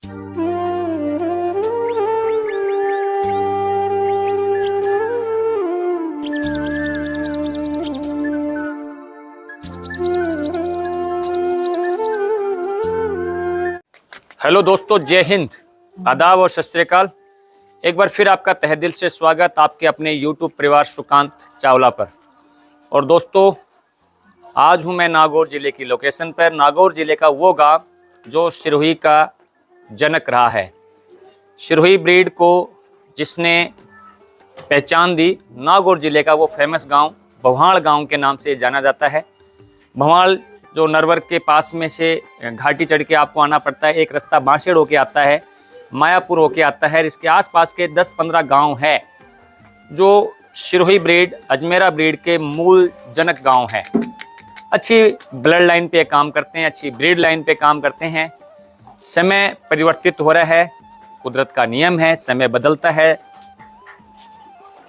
Hello दोस्तों, जय हिंद, आदाब और सत श्री अकाल। एक बार फिर आपका तहे दिल से स्वागत आपके अपने YouTube परिवार सुकांत चावला पर। और दोस्तों, आज हूं मैं नागौर ज़िले की लोकेशन पर। नागौर ज़िले का वो गांव जो सिरोही का जनक रहा है। सिरोही ब्रीड को जिसने पहचान दी, नागौर ज़िले का वो फेमस गांव भवाड़ गांव के नाम से जाना जाता है। भवाड़ जो नरवर के पास में से घाटी चढ़ के आपको आना पड़ता है। एक रास्ता बांसेड़ होके आता है, मायापुर होके आता है। इसके आसपास के 10-15 गांव है जो सिरोही ब्रीड, अजमेरा ब्रीड के मूल जनक गांव हैं। अच्छी ब्लड लाइन पे काम करते हैं, अच्छी ब्रीड लाइन पे काम करते हैं। समय परिवर्तित हो रहा है, कुदरत का नियम है, समय बदलता है।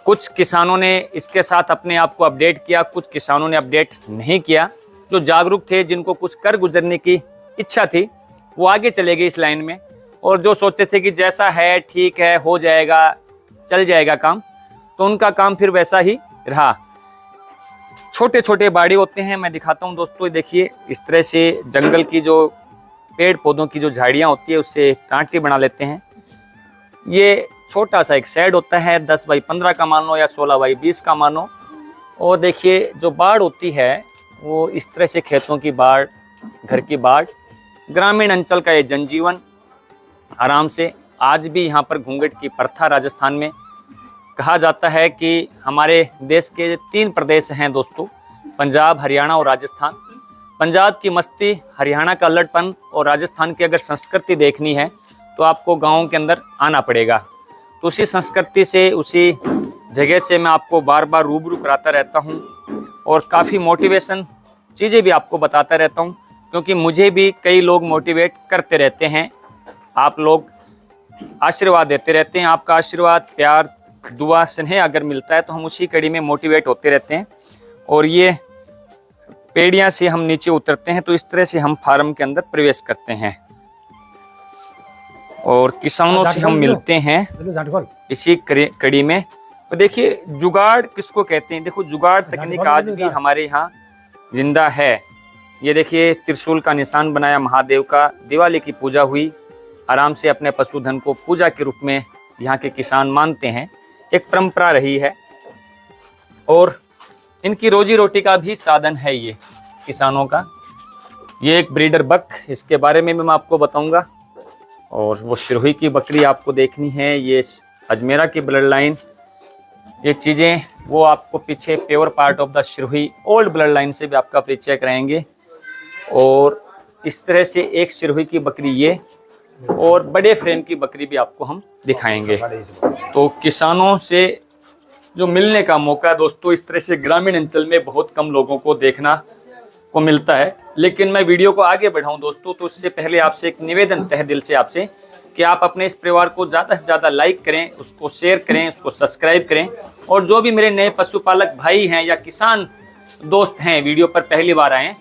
कुछ किसानों ने इसके साथ अपने आप को अपडेट किया, कुछ किसानों ने अपडेट नहीं किया। जो जागरूक थे, जिनको कुछ कर गुजरने की इच्छा थी, वो आगे चले गए इस लाइन में। और जो सोचते थे कि जैसा है ठीक है, हो जाएगा, चल जाएगा काम, तो उनका काम फिर वैसा ही रहा। छोटे छोटे बाड़ी होते हैं, मैं दिखाता हूँ दोस्तों। देखिए, इस तरह से जंगल की जो पेड़ पौधों की जो झाड़ियाँ होती है उससे टाँटी बना लेते हैं। ये छोटा सा एक शेड होता है, 10 बाई 15 का मानो या 16 बाई 20 का मानो। और देखिए, जो बाढ़ होती है वो इस तरह से खेतों की बाढ़, घर की बाढ़, ग्रामीण अंचल का ये जनजीवन आराम से। आज भी यहाँ पर घूंघट की प्रथा राजस्थान में। कहा जाता है कि हमारे देश के 3 प्रदेश हैं दोस्तों, पंजाब, हरियाणा और राजस्थान। पंजाब की मस्ती, हरियाणा का अल्लड़पन और राजस्थान की अगर संस्कृति देखनी है तो आपको गाँव के अंदर आना पड़ेगा। तो उसी संस्कृति से, उसी जगह से मैं आपको बार बार रूबरू कराता रहता हूँ और काफ़ी मोटिवेशन चीज़ें भी आपको बताता रहता हूँ, क्योंकि मुझे भी कई लोग मोटिवेट करते रहते हैं। आप लोग आशीर्वाद देते रहते हैं। आपका आशीर्वाद, प्यार, दुआ, स्नेह अगर मिलता है तो हम उसी कड़ी में मोटिवेट होते रहते हैं। और ये पेड़ियाँ से हम नीचे उतरते हैं तो इस तरह से हम फार्म के अंदर प्रवेश करते हैं और किसानों से हम मिलते हैं इसी कड़ी में। तो देखिए, जुगाड़ किसको कहते हैं? देखो, जुगाड़ तकनीक आज भी हमारे यहाँ जिंदा है। ये देखिए, त्रिशूल का निशान बनाया महादेव का, दिवाली की पूजा हुई। आराम से अपने पशुधन को पूजा के रूप में यहाँ के किसान मानते हैं, एक परंपरा रही है। और इनकी रोजी रोटी का भी साधन है ये किसानों का। ये एक ब्रीडर बक, इसके बारे में भी मैं आपको बताऊंगा। और वो सिरोही की बकरी आपको देखनी है, ये अजमेरा की ब्लड लाइन। ये चीज़ें वो आपको पीछे pure part of the Sirohi old blood line से भी आपका परिचय कराएंगे। और इस तरह से एक सिरोही की बकरी ये, और बड़े फ्रेम की बकरी भी आपको हम दिखाएंगे। तो किसानों से जो मिलने का मौका दोस्तों, इस तरह से ग्रामीण अंचल में बहुत कम लोगों को देखना को मिलता है। लेकिन मैं वीडियो को आगे बढ़ाऊं दोस्तों, तो उससे पहले आपसे एक निवेदन तहे दिल से आपसे कि आप अपने इस परिवार को ज़्यादा से ज़्यादा लाइक करें, उसको शेयर करें, उसको सब्सक्राइब करें। और जो भी मेरे नए पशुपालक भाई हैं या किसान दोस्त हैं, वीडियो पर पहली बार आए,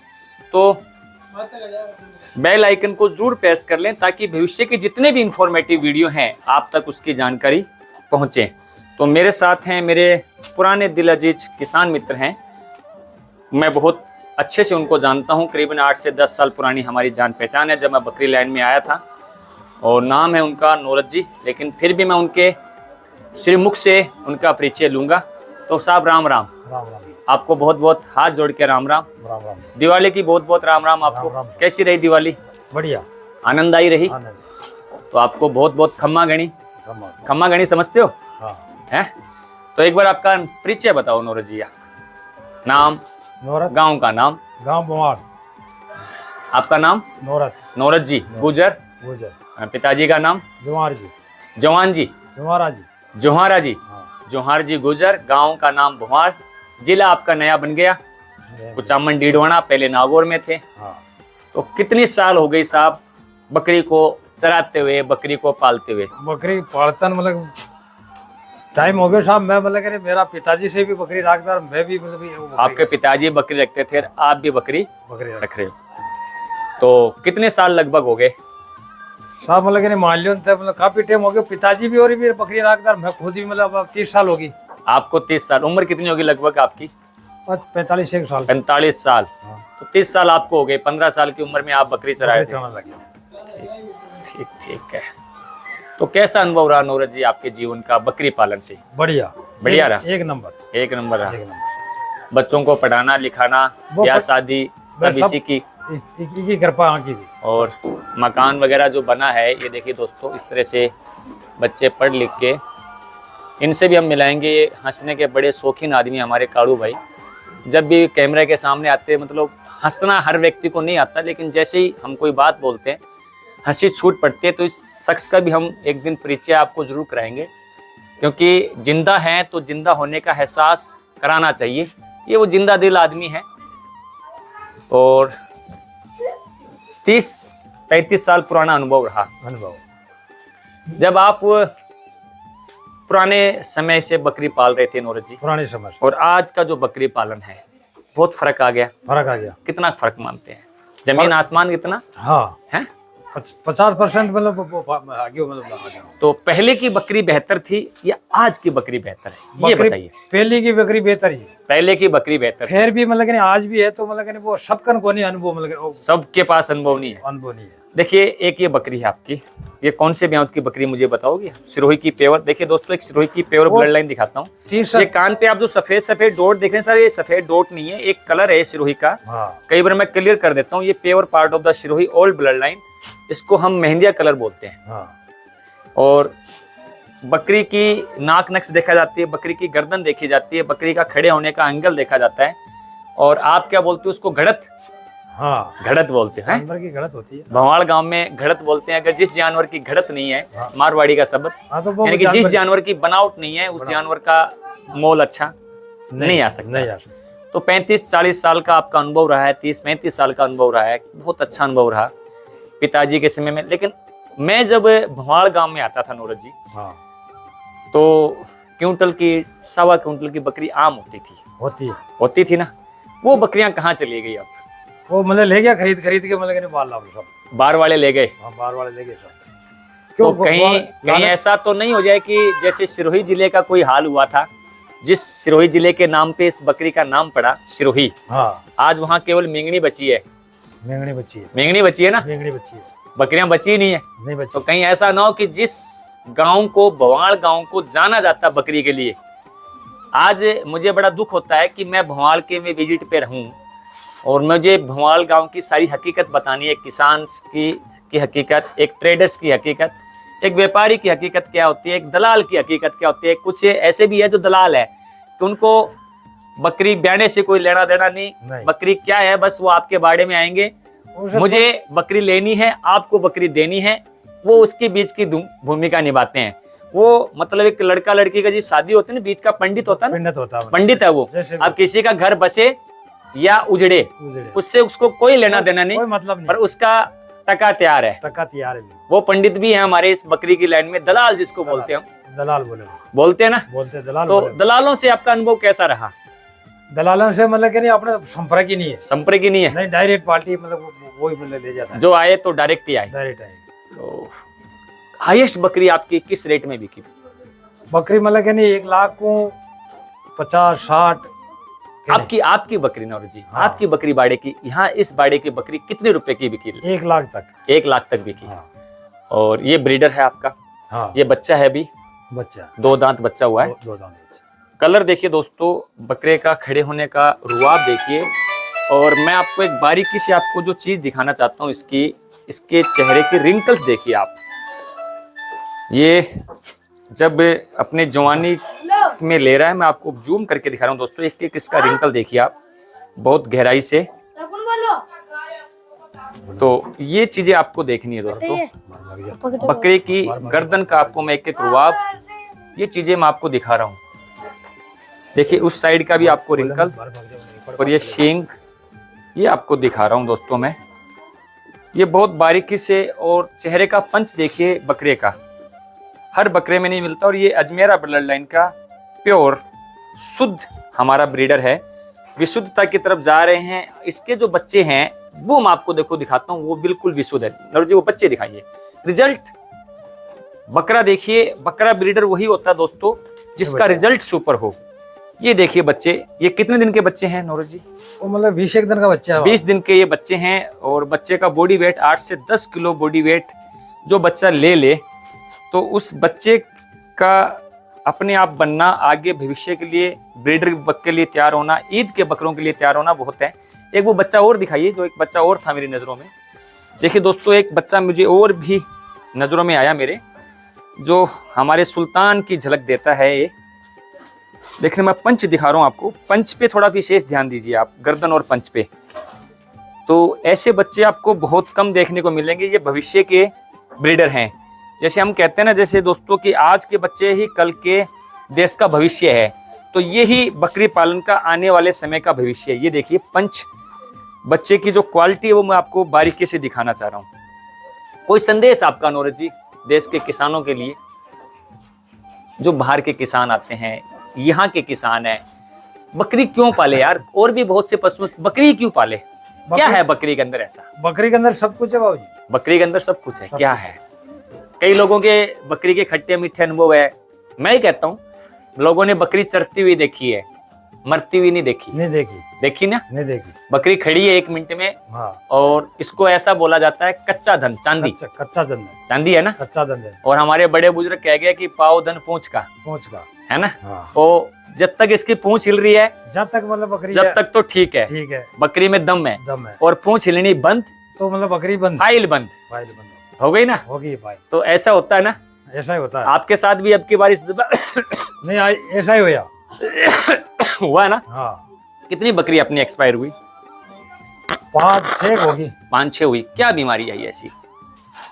तो बेल आइकन को ज़रूर प्रेस कर लें ताकि भविष्य के जितने भी इंफॉर्मेटिव वीडियो हैं आप तक उसकी जानकारी पहुँचे। तो मेरे साथ हैं मेरे पुराने दिल अजीज किसान मित्र हैं। मैं बहुत अच्छे से उनको जानता हूँ, करीबन 8 से 10 साल पुरानी हमारी जान पहचान है जब मैं बकरी लैंड में आया था। और नाम है उनका नौरत जी, लेकिन फिर भी मैं उनके श्रीमुख से उनका परिचय लूँगा। तो साहब, राम राम। राम राम। आपको बहुत बहुत हाथ जोड़ के राम राम। राम राम। दिवाली की बहुत बहुत राम राम आपको। राम राम। कैसी रही दिवाली? बढ़िया, आनंद आई रही? आनंद। तो आपको बहुत बहुत खम्मा गणी। खम्मा गणी समझते हो? हाँ। हैं? तो एक बार आपका परिचय बताओ नौरत जी। नाम, नौरत, गांव का नाम? गांव भवाड़। आपका नाम? नौरत। नौरत जी। गुजर? गुजर। पिताजी का नाम? जवार जी। जवान जी। जवारा जी। जोहारा जी। हाँ। जोहार जी गुजर। गांव का नाम भवाड़। जिला आपका नया बन गया, कुचामन डीडवाना, पहले नागौर में थे। हाँ। तो कितनी साल हो गई साहब बकरी को चराते हुए, बकरी को पालते हुए? बकरी पालतन मतलब टाइम हो गया साहब। मैं मतलब मेरा पिताजी से भी बकरी रखता, मैं भी मतलब आपके पिताजी बकरी रखते थे, आप भी बकरी बकरी रख रहे हो। तो कितने साल लगभग हो गए? साहब मतलब कि मान लियो थे मतलब काफी टाइम हो गया, पिताजी भी और भी बकरी रखदार, मैं खुद भी मतलब अब 30 साल होगी। आपको 30 साल, उम्र कितनी होगी लगभग आपकी? 45 एक साल। 45 साल। हाँ। तो 30 साल आपको हो गए, 15 साल की उम्र में आप बकरी चराए थे। चलाने लगे। ठीक ठीक है। तो कैसा अनुभव रहा नौरज जी आपके जीवन का बकरी पालन से? बढ़िया बढ़िया रहा, एक नंबर। एक नंबर रहा। एक नंबर। बच्चों को पढ़ाना लिखाना, वो ब्याह प- शादी सब सब- इसी की, की कृपा यहाँ की भी। और मकान वगैरह जो बना है ये देखिए दोस्तों, इस तरह से बच्चे पढ़ लिख के, इनसे भी हम मिलाएंगे। ये हंसने के बड़े शौकीन आदमी हमारे काड़ू भाई, जब भी कैमरे के सामने आते हैं, मतलब हंसना हर व्यक्ति को नहीं आता, लेकिन जैसे ही हम कोई बात बोलते हैं हंसी छूट पड़ती है। तो इस शख्स का भी हम एक दिन परिचय आपको जरूर कराएंगे, क्योंकि जिंदा हैं तो जिंदा होने का एहसास कराना चाहिए। ये वो जिंदा दिल आदमी है। और 30-35 साल पुराना अनुभव रहा। अनुभव। जब आप पुराने समय से बकरी पाल रहे थे नौरज जी, पुराने समय से और आज का जो बकरी पालन है, बहुत फर्क आ गया। फर्क आ गया। कितना फर्क मानते हैं? जमीन आसमान कितना हाँ है? 50% मतलब आगे मतलब आ गया। तो पहले की बकरी बेहतर थी या आज की बकरी बेहतर है, ये बकरी बताइए। पहले की बकरी बेहतर ही है। पहले की बकरी बेहतर थी। फिर भी मतलब कि आज भी है, तो मतलब कि वो सबकन को नहीं अनुभव, मतलब कि सबके पास अनुभव नहीं है। अनुभव नहीं है। देखिए, एक ये बकरी है आपकी, ये कौन से ब्याह की बकरी मुझे बताओगे? सिरोही की प्योर। देखिए दोस्तों, एक सिरोही की प्योर ब्लड लाइन दिखाता हूँ। 30 ये कान पे आप जो सफेद सफेद डॉट देख रहे हैं सर, ये सफेद डॉट नहीं है, एक कलर है सिरोही का। हाँ कई बार मैं क्लियर कर देता हूँ, ये pure part of the Sirohi old blood line, इसको हम मेहंदिया कलर बोलते हैं। हाँ। और बकरी की नाक नक्श देखा जाती है, बकरी की गर्दन देखी जाती है, बकरी का खड़े होने का एंगल देखा जाता है। और आप क्या बोलते हो उसको? घड़त। हाँ घड़त बोलते हैं। जानवर की गलत होती है। भवाड़ गांव में घड़त बोलते हैं। अगर जिस जानवर की घड़त नहीं है, हाँ। मारवाड़ी का शब्द, हाँ तो वो यानी कि जिस जानवर की बनावट नहीं है, उस जानवर का मोल अच्छा नहीं आ सकता। नहीं आ सकता। तो 35-40 साल का आपका अनुभव रहा है, 30-35 साल का अनुभव रहा है, बहुत अच्छा अनुभव रहा पिताजी के समय में। लेकिन मैं जब भवाड़ गांव में आता था नौरज जी, हाँ तो क्विंटल की, 1.25 क्विंटल की बकरी आम होती थी। होती थी ना? वो बकरियां कहाँ चली गई अब? वो मतलब ले गया खरीद के, मतलब कि बाल लाभ सब बार वाले ले गए। हाँ बार वाले ले गए सब। तो कहीं ऐसा तो नहीं हो जाए कि जैसे सिरोही जिले का कोई हाल हुआ था, जिस सिरोही जिले के नाम पे इस बकरी का नाम पड़ा सिरोही, हाँ आज वहाँ केवल मेंगनी बची है। मेंगनी बच्ची है। मेंगनी बची है ना, मेंगनी बच्ची है, बकरियां बची नहीं है। नहीं बच्ची। तो कहीं ऐसा ना हो कि जिस गांव को, भवाड़ गांव को जाना जाता बकरी के लिए, आज मुझे बड़ा दुख होता है कि मैं भवाड़ के में विजिट पे रहूं और मुझे भवाड़ गांव की सारी हकीकत बतानी है। किसान की हकीकत, एक ट्रेडर्स की हकीकत, एक व्यापारी की हकीकत क्या होती है, एक दलाल की हकीकत क्या होती है। कुछ ऐसे भी है जो दलाल है कि उनको बकरी ब्याने से कोई लेना देना नहीं। बकरी क्या है, बस वो आपके बाड़े में आएंगे, मुझे बकरी लेनी है, आपको बकरी देनी है, वो उसके बीच की भूमिका निभाते हैं। वो मतलब एक लड़का लड़की का जब शादी होती है ना, बीच का पंडित होता है ना, पंडित है वो। अब किसी का घर बसे या उजड़े, उससे उसको कोई लेना देना नहीं, मतलब नहीं, पर उसका टका तैयार है। टका तैयार है। वो पंडित भी है हमारे इस बकरी की लाइन में, दलाल जिसको बोलते हैं हम। दलाल बोलते हैं ना, बोलते दलाल। तो दलालों से आपका अनुभव कैसा रहा? दलालों से मतलब कि नहीं, अपने संपर्क ही नहीं है। संपर्क ही नहीं है? नहीं, डायरेक्ट पार्टी मतलब वही मतलब ले जाता है। जो आए तो डायरेक्ट ही आए। डायरेक्ट आए। तो हाईएस्ट बकरी आपकी किस रेट में बिकी? बकरी मतलब कि नहीं 1 लाख को 50-60। आपकी बकरी नौरज जी, हाँ। आपकी बकरी बाड़े की, यहाँ इस बाड़े की बकरी कितने रुपए की बिकी? 1 लाख तक। 1 लाख तक बिकी। हाँ। और ये ब्रीडर है आपका? हाँ। ये बच्चा है अभी? बच्चा 2 दांत बच्चा हुआ है। 2 दांत बच्चा। कलर देखिए दोस्तों, बकरे का खड़े होने का रुआब देखिए। और मैं आपको एक बारीकी से आपको जो चीज दिखाना चाहता हूँ, इसके चेहरे के रिंकल्स देखिए आप। ये जब अपने जवानी में ले रहा है, मैं आपको जूम करके दिखा रहा हूँ दोस्तों, एक एक इसका रिंकल देखिए आप, बहुत गहराई से। तो ये चीजें आपको देखनी है दोस्तों। बकरे की गर्दन का आपको मैं एक एक रुआब, ये चीजें मैं आपको दिखा रहा हूँ। देखिए उस साइड का भी आपको रिंकल, और ये सींग, ये आपको दिखा रहा हूँ दोस्तों मैं। ये बहुत बारीकी से, और चेहरे का पंच देखिए बकरे का, हर बकरे में नहीं मिलता। और ये अजमेरा ब्लड लाइन का प्योर शुद्ध हमारा ब्रीडर है, विशुद्धता की तरफ जा रहे हैं। इसके जो बच्चे हैं वो मैं आपको देखो दिखाता हूँ, वो बिल्कुल विशुद्ध है। नौरज जी वो बच्चे दिखाइए, रिजल्ट, बकरा देखिए, बकरा ब्रीडर वही होता है दोस्तों जिसका रिजल्ट सुपर हो। ये देखिए बच्चे, ये कितने दिन के बच्चे हैं नौरज जी? वो मतलब 20 दिन का बच्चा है। 20 दिन के ये बच्चे हैं और बच्चे का बॉडी वेट 8 से 10 किलो बॉडी वेट जो बच्चा ले तो उस बच्चे का अपने आप बनना, आगे भविष्य के लिए ब्रीडर के लिए तैयार होना, ईद के बकरों के लिए तैयार होना बहुत है। एक वो बच्चा और दिखाइए, जो एक बच्चा और था मेरी नज़रों में। देखिए दोस्तों, एक बच्चा मुझे और भी नज़रों में आया मेरे, जो हमारे सुल्तान की झलक देता है। ये देखने मैं पंच दिखा रहा हूँ आपको, पंच पे थोड़ा विशेष ध्यान दीजिए आप, गर्दन और पंच पे। तो ऐसे बच्चे आपको बहुत कम देखने को मिलेंगे, ये भविष्य के ब्रीडर हैं। जैसे हम कहते हैं ना, जैसे दोस्तों कि आज के बच्चे ही कल के देश का भविष्य है, तो यही बकरी पालन का आने वाले समय का भविष्य है। ये देखिए पंच बच्चे की जो क्वालिटी है वो मैं आपको बारीकी से दिखाना चाह रहा हूँ। कोई संदेश आपका नौरज जी देश के किसानों के लिए, जो बाहर के किसान आते हैं, यहाँ के किसान हैं, बकरी क्यों पाले यार? और भी बहुत से पशु, बकरी क्यों पाले? क्या है बकरी के अंदर ऐसा? बकरी के अंदर सब कुछ है बाबूजी, बकरी के अंदर सब कुछ है। क्या है? कई लोगों के बकरी के खट्टे मीठे अनुभव है। मैं ही कहता हूँ, लोगों ने बकरी चरती हुई देखी है, मरती हुई नहीं देखी। नहीं देखी। देखी ना? नहीं देखी। बकरी खड़ी है 1 मिनट में। हाँ। और इसको ऐसा बोला जाता है कच्चा धन, चांदी। कच्चा धन है, चांदी है ना? कच्चा धन है। और हमारे बड़े बुजुर्ग कह गए कि पाव धन पूंछ का, है ना? हाँ। तो जब तक इसकी पूंछ हिल रही है, जब तक मतलब बकरी, जब तक तो ठीक है, ठीक है, बकरी में दम है, और पूंछ हिलनी बंद तो मतलब बकरी बंद, फाइल बंद हो गई ना? होगी भाई। तो ऐसा होता है ना? ऐसा ही होता है। आपके साथ भी अब की बार इस नहीं, ऐसा ही होया हुआ ना? हाँ। कितनी बकरी अपनी एक्सपायर हुई? 5-6 होगी। 5-6 हुई। क्या बीमारी आई ऐसी?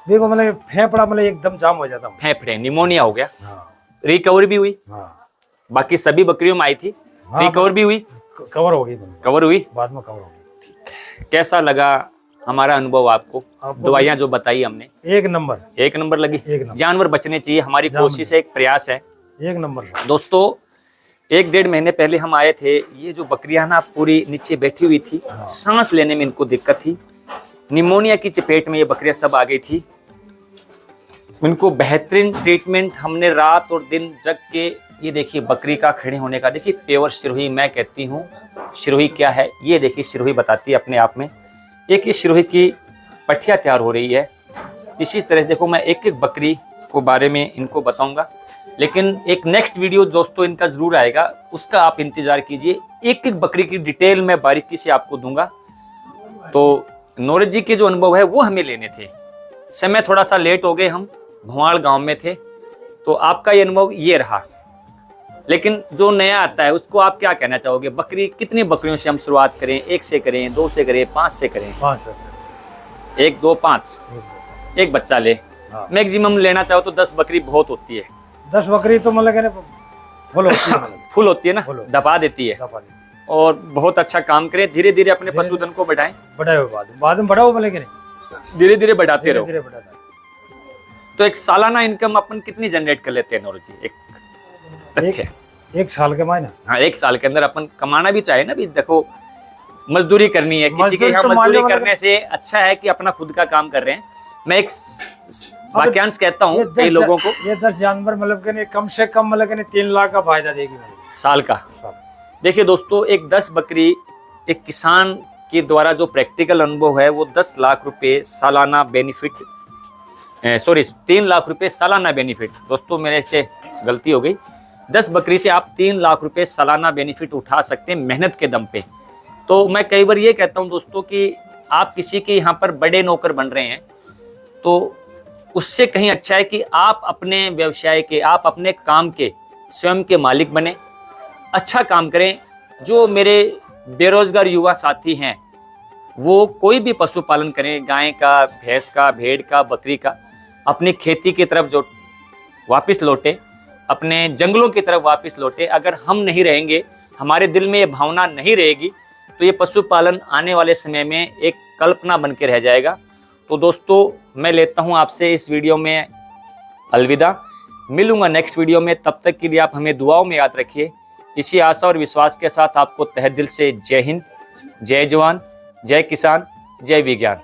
देखो मतलब फेफड़ा मतलब एकदम जाम हो जाता, फेफड़े, निमोनिया हो गया। हाँ। रिकवर भी हुई? हाँ। बाकी सभी बकरियों में आई थी। हाँ, रिकवर भी हुई? कवर होगी, कवर हुई, बाद में कवर होगी। कैसा लगा हमारा अनुभव आपको? दवाइयाँ जो बताई हमने, एक नंबर लगी। एक नंबर। जानवर बचने चाहिए, हमारी कोशिश है, एक प्रयास है। एक नंबर दोस्तों, 1-1.5 महीने पहले हम आए थे। ये जो बकरियां ना पूरी नीचे बैठी हुई थी, सांस लेने में इनको दिक्कत थी, निमोनिया की चपेट में ये बकरियां सब आ गई थी। इनको बेहतरीन ट्रीटमेंट हमने रात और दिन जग के, ये देखिए बकरी का खड़े होने का, देखिए प्योर सिरोही मैं कहती हूँ। सिरोही क्या है? ये देखिए सिरोही बताती है अपने आप में। एक ये सिरोही की पट्टियाँ तैयार हो रही है। इसी तरह से देखो, मैं एक एक बकरी को बारे में इनको बताऊंगा, लेकिन एक नेक्स्ट वीडियो दोस्तों इनका जरूर आएगा, उसका आप इंतजार कीजिए। एक एक बकरी की डिटेल मैं बारीकी से आपको दूंगा। तो नौरज जी के जो अनुभव है वो हमें लेने थे, समय थोड़ा सा लेट हो गए, हम भवाड़ गांव में थे, तो आपका ये अनुभव ये रहा। लेकिन जो नया आता है उसको आप क्या कहना चाहोगे? बकरी, कितनी बकरियों से हम शुरुआत करें? 1 से करें, 2 से करें, 5 से करें? 5 से। 1, 2, 5, एक बच्चा ले। मैक्सिमम लेना चाहो तो 10 बकरी बहुत होती है। 10 बकरी तो मतलब फुल होती है, फुल होती है ना, दबा देती है। और बहुत अच्छा काम करे, धीरे धीरे अपने पशुधन को बढ़ाएं। बढ़ाओ, बाद में बढ़ाओ, मतलब धीरे धीरे बढ़ाते रहो। तो एक सालाना इनकम अपन कितनी जनरेट कर लेते हैं नौरज जी? एक तथ्य, 1 साल के मायने। हाँ, 1 साल के अंदर अपन कमाना भी चाहे ना, भी देखो मजदूरी करनी है, किसी के यहाँ तो मजदूरी करने से अच्छा है कि अपना खुद का काम कर रहे हैं। मैं एक वाक्यांश कहता हूँ कई लोगों को, ये 10 जानवर मतलब कि कम से कम मतलब कि 3 लाख का फायदा देगी साल का। देखिए दोस्तों, एक 10 बकरी एक किसान के द्वारा जो प्रैक्टिकल अनुभव है वो 10 लाख रुपए सालाना बेनिफिट, 3 लाख रुपए सालाना बेनिफिट। दोस्तों मेरे से गलती हो गई, 10 बकरी से आप 3 लाख रुपए सालाना बेनिफिट उठा सकते हैं मेहनत के दम पे। तो मैं कई बार ये कहता हूँ दोस्तों कि आप किसी के यहाँ पर बड़े नौकर बन रहे हैं, तो उससे कहीं अच्छा है कि आप अपने व्यवसाय के, आप अपने काम के स्वयं के मालिक बने, अच्छा काम करें। जो मेरे बेरोजगार युवा साथी हैं वो कोई भी पशुपालन करें, गाय का, भैंस का, भेड़ का, बकरी का, अपनी खेती की तरफ जो वापस लौटे, अपने जंगलों की तरफ वापस लौटे। अगर हम नहीं रहेंगे, हमारे दिल में ये भावना नहीं रहेगी, तो ये पशुपालन आने वाले समय में एक कल्पना बन के रह जाएगा। तो दोस्तों मैं लेता हूँ आपसे इस वीडियो में अलविदा, मिलूंगा नेक्स्ट वीडियो में। तब तक के लिए आप हमें दुआओं में याद रखिए। इसी आशा और विश्वास के साथ आपको तहे दिल से जय हिंद, जय जवान, जय किसान, जय विज्ञान।